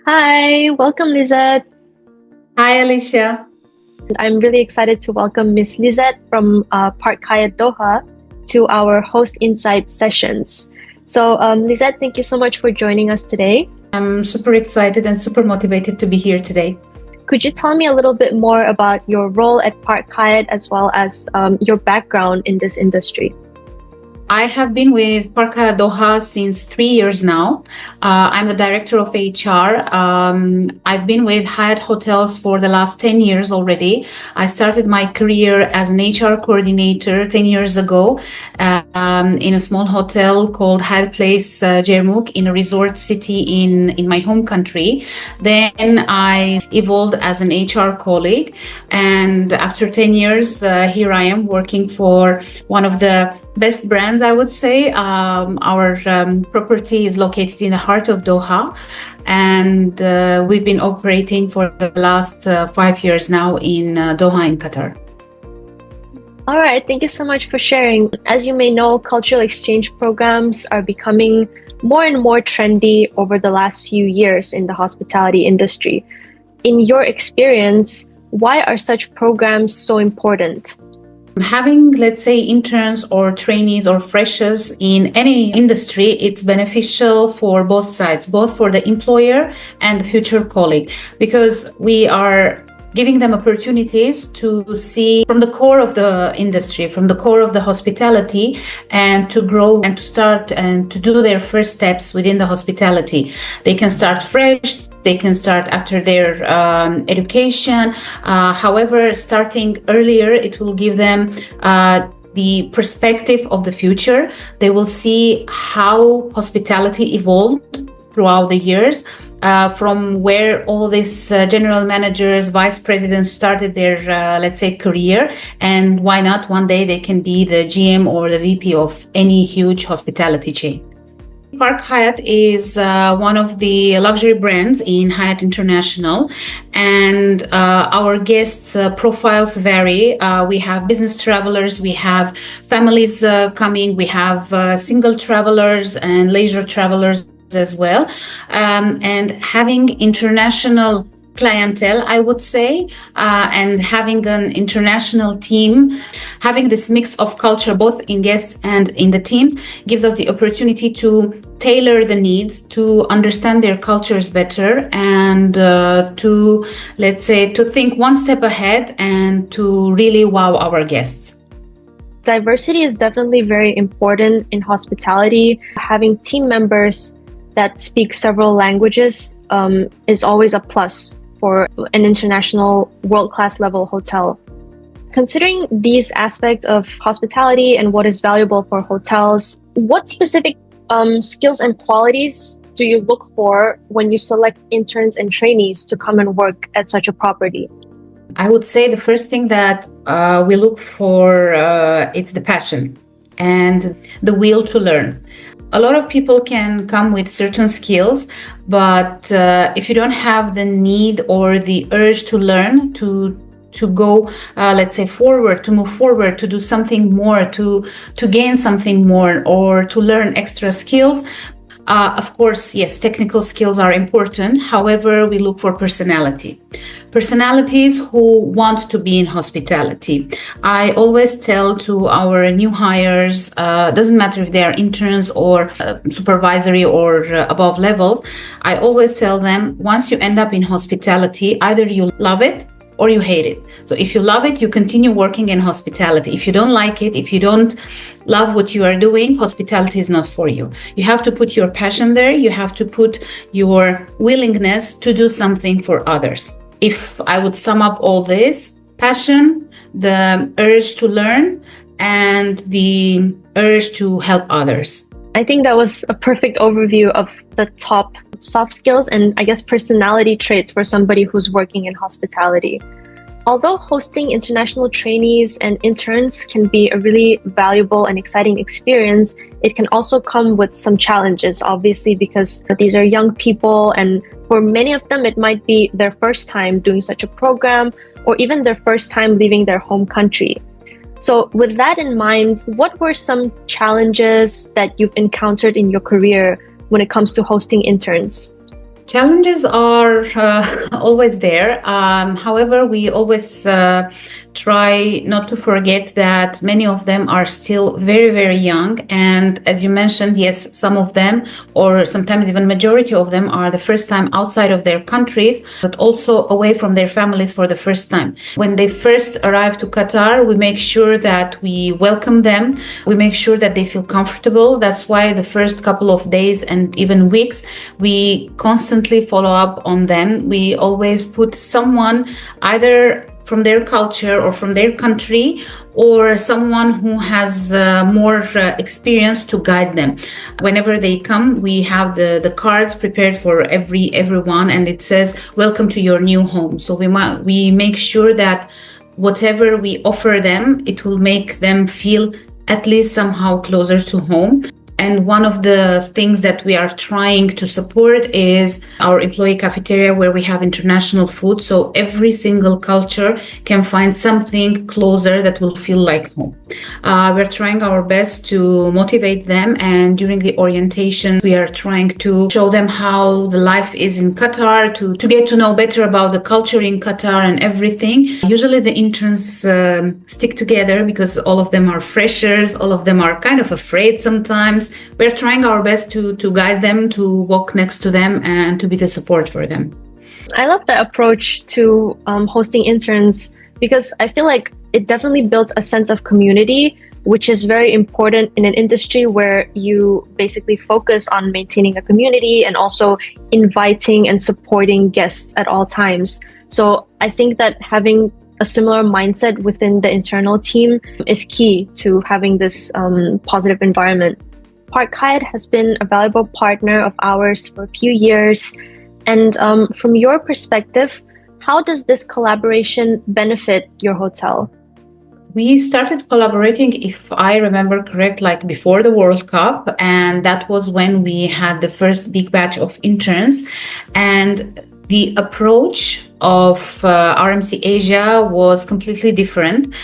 Hi, welcome Lizet. Hi, Alicia. I'm really excited to welcome Miss Lizet from Park Hyatt Doha to our Host Insight sessions. So, Lizet, thank you so much for joining us today. I'm super excited and super motivated to be here today. Could you tell me a little bit more about your role at Park Hyatt as well as your background in this industry? I have been with Park Hyatt Doha since 3 years now. I'm the director of HR. I've been with Hyatt Hotels for the last 10 years already. I started my career as an HR coordinator 10 years ago in a small hotel called Hyatt Place Jermuk in a resort city in my home country. Then I evolved as an HR colleague. And after 10 years, here I am working for one of the best brands, I would say. Our property is located in the heart of Doha, and we've been operating for the last 5 years now in Doha in Qatar. All right, thank you so much for sharing. As you may know, cultural exchange programs are becoming more and more trendy over the last few years in the hospitality industry. In your experience, why are such programs so important? Having, let's say, interns or trainees or freshers in any industry, it's beneficial for both sides, both for the employer and the future colleague, because we are giving them opportunities to see from the core of the industry, from the core of the hospitality, and to grow and to start and to do their first steps within the hospitality. They can start fresh. They can start after their education. However, starting earlier, it will give them the perspective of the future. They will see how hospitality evolved throughout the years, from where all these general managers, vice presidents started their, let's say, career. And why not one day they can be the GM or the VP of any huge hospitality chain. Park Hyatt is one of the luxury brands in Hyatt International, and our guests' profiles vary. We have business travelers, we have families coming, we have single travelers and leisure travelers as well. And having international clientele, I would say, and having an international team, having this mix of culture both in guests and in the teams gives us the opportunity to tailor the needs, to understand their cultures better, and to, let's say, to think one step ahead and to really wow our guests. Diversity is definitely very important in hospitality. Having team members that speak several languages is always a plus for an international world-class level hotel. Considering these aspects of hospitality and what is valuable for hotels, what specific skills and qualities do you look for when you select interns and trainees to come and work at such a property? I would say the first thing that we look for, it's the passion and the will to learn. A lot of people can come with certain skills, but if you don't have the need or the urge to learn, to go, let's say, forward, to move forward, to do something more, to gain something more, or to learn extra skills, of course, yes, technical skills are important. However, we look for personalities who want to be in hospitality. I always tell to our new hires, doesn't matter if they are interns or supervisory or above levels, I always tell them, once you end up in hospitality, either you love it or you hate it. So if you love it, you continue working in hospitality. If you don't like it, if you don't love what you are doing, hospitality is not for you. You have to put your passion there. You have to put your willingness to do something for others. If I would sum up all this: passion, the urge to learn, and the urge to help others. I think that was a perfect overview of the top soft skills and, I guess, personality traits for somebody who's working in hospitality. Although hosting international trainees and interns can be a really valuable and exciting experience, it can also come with some challenges, obviously, because these are young people, and for many of them, it might be their first time doing such a program, or even their first time leaving their home country. So with that in mind, what were some challenges that you've encountered in your career when it comes to hosting interns? Challenges are always there. However, we always try not to forget that many of them are still very, very young. And as you mentioned, yes, some of them, or sometimes even majority of them, are the first time outside of their countries, but also away from their families for the first time. When they first arrive to Qatar, we make sure that we welcome them. We make sure that they feel comfortable. That's why the first couple of days and even weeks, we constantly follow up on them. We always put someone either from their culture or from their country, or someone who has more experience to guide them. Whenever they come, we have the cards prepared for everyone, and it says, "Welcome to your new home." So we make sure that whatever we offer them, it will make them feel at least somehow closer to home. And one of the things that we are trying to support is our employee cafeteria, where we have international food. So every single culture can find something closer that will feel like home. We're trying our best to motivate them. And during the orientation, we are trying to show them how the life is in Qatar, to get to know better about the culture in Qatar and everything. Usually the interns stick together because all of them are freshers. All of them are kind of afraid sometimes. We're trying our best to guide them, to walk next to them, and to be the support for them. I love that approach to hosting interns, because I feel like it definitely builds a sense of community, which is very important in an industry where you basically focus on maintaining a community and also inviting and supporting guests at all times. So I think that having a similar mindset within the internal team is key to having this positive environment. Park Hyatt has been a valuable partner of ours for a few years. And from your perspective, how does this collaboration benefit your hotel? We started collaborating, if I remember correct, like before the World Cup. And that was when we had the first big batch of interns. And the approach of RMC Asia was completely different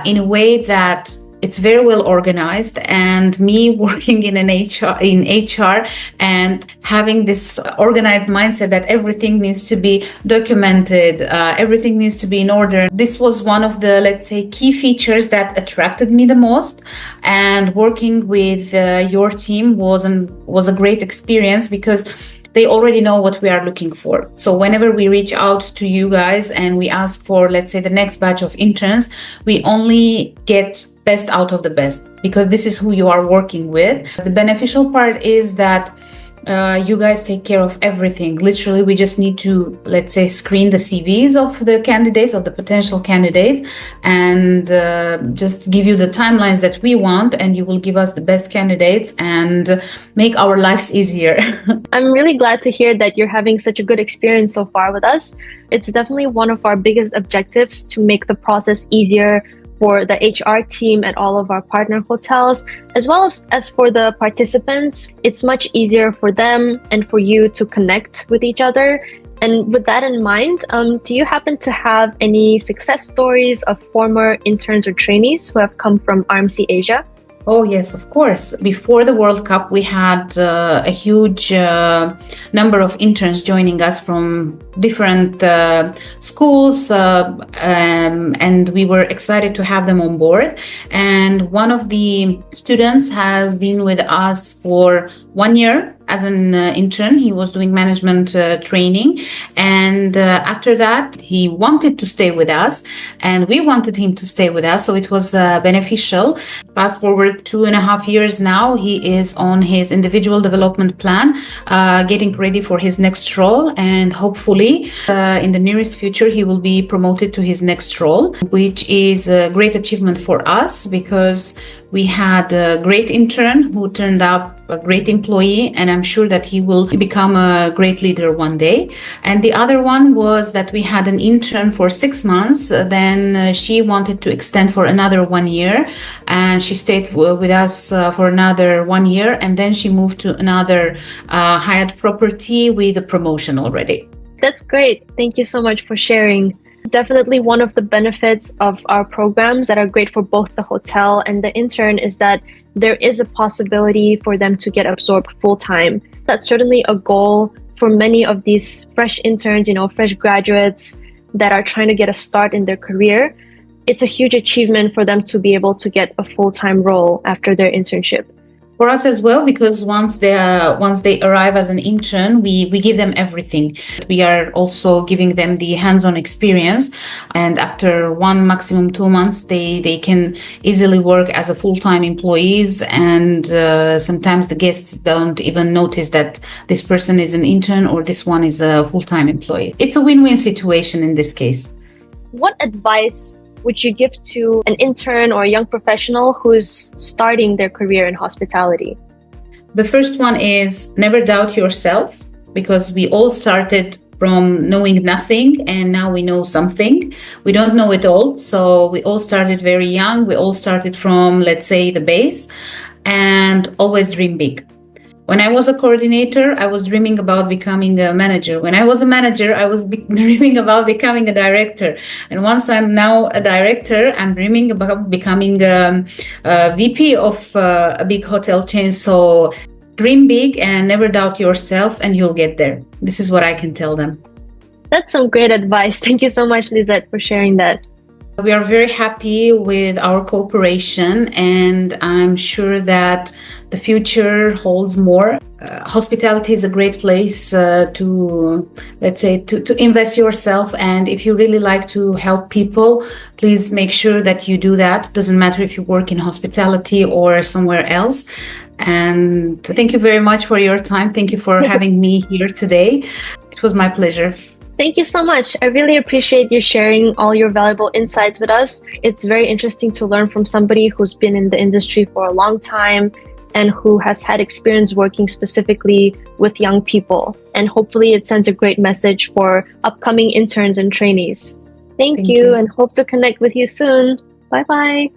in a way that it's very well organized, and me working in HR and having this organized mindset that everything needs to be documented, everything needs to be in order. This was one of the, let's say, key features that attracted me the most. And working with your team was a great experience, because they already know what we are looking for. So whenever we reach out to you guys and we ask for, let's say, the next batch of interns, we only get best out of the best, because this is who you are working with. The beneficial part is that you guys take care of everything. Literally, we just need to, let's say, screen the CVs of the candidates, of the potential candidates, and just give you the timelines that we want, and you will give us the best candidates and make our lives easier. I'm really glad to hear that you're having such a good experience so far with us. It's definitely one of our biggest objectives to make the process easier for the HR team at all of our partner hotels, as well as for the participants. It's much easier for them and for you to connect with each other. And with that in mind, do you happen to have any success stories of former interns or trainees who have come from RMC Asia? Oh, yes, of course. Before the World Cup, we had a huge number of interns joining us from different schools, and we were excited to have them on board. And one of the students has been with us for 1 year as an intern. He was doing management training, and after that he wanted to stay with us, and we wanted him to stay with us, so it was beneficial. Fast forward 2.5 years now, he is on his individual development plan, getting ready for his next role, and hopefully in the nearest future he will be promoted to his next role, which is a great achievement for us, because we had a great intern who turned up a great employee, and I'm sure that he will become a great leader one day. And the other one was that we had an intern for 6 months, then she wanted to extend for another 1 year, and she stayed with us for another 1 year, and then she moved to another Hyatt property with a promotion already. That's great. Thank you so much for sharing. Definitely one of the benefits of our programs that are great for both the hotel and the intern is that there is a possibility for them to get absorbed full-time. That's certainly a goal for many of these fresh interns, fresh graduates that are trying to get a start in their career, it's a huge achievement for them to be able to get a full-time role after their internship. For us as well, because once they arrive as an intern, we give them everything. We are also giving them the hands-on experience, and after 1 maximum 2 months, they can easily work as a full-time employees. And sometimes the guests don't even notice that this person is an intern or this one is a full-time employee. It's a win-win situation in this case. What advice would you give to an intern or a young professional who's starting their career in hospitality? The first one is never doubt yourself, because we all started from knowing nothing and now we know something. We don't know it all, so we all started very young. We all started from, let's say, the base, and always dream big. When I was a coordinator, I was dreaming about becoming a manager. When I was a manager, I was dreaming about becoming a director. And once I'm now a director, I'm dreaming about becoming a VP of a big hotel chain. So dream big and never doubt yourself, and you'll get there. This is what I can tell them. That's some great advice. Thank you so much, Lizet, for sharing that. We are very happy with our cooperation, and I'm sure that the future holds more. Hospitality is a great place to invest yourself. And if you really like to help people, please make sure that you do that. Doesn't matter if you work in hospitality or somewhere else. And thank you very much for your time. Thank you for having me here today. It was my pleasure. Thank you so much. I really appreciate you sharing all your valuable insights with us. It's very interesting to learn from somebody who's been in the industry for a long time and who has had experience working specifically with young people. And hopefully it sends a great message for upcoming interns and trainees. Thank you, and hope to connect with you soon. Bye-bye.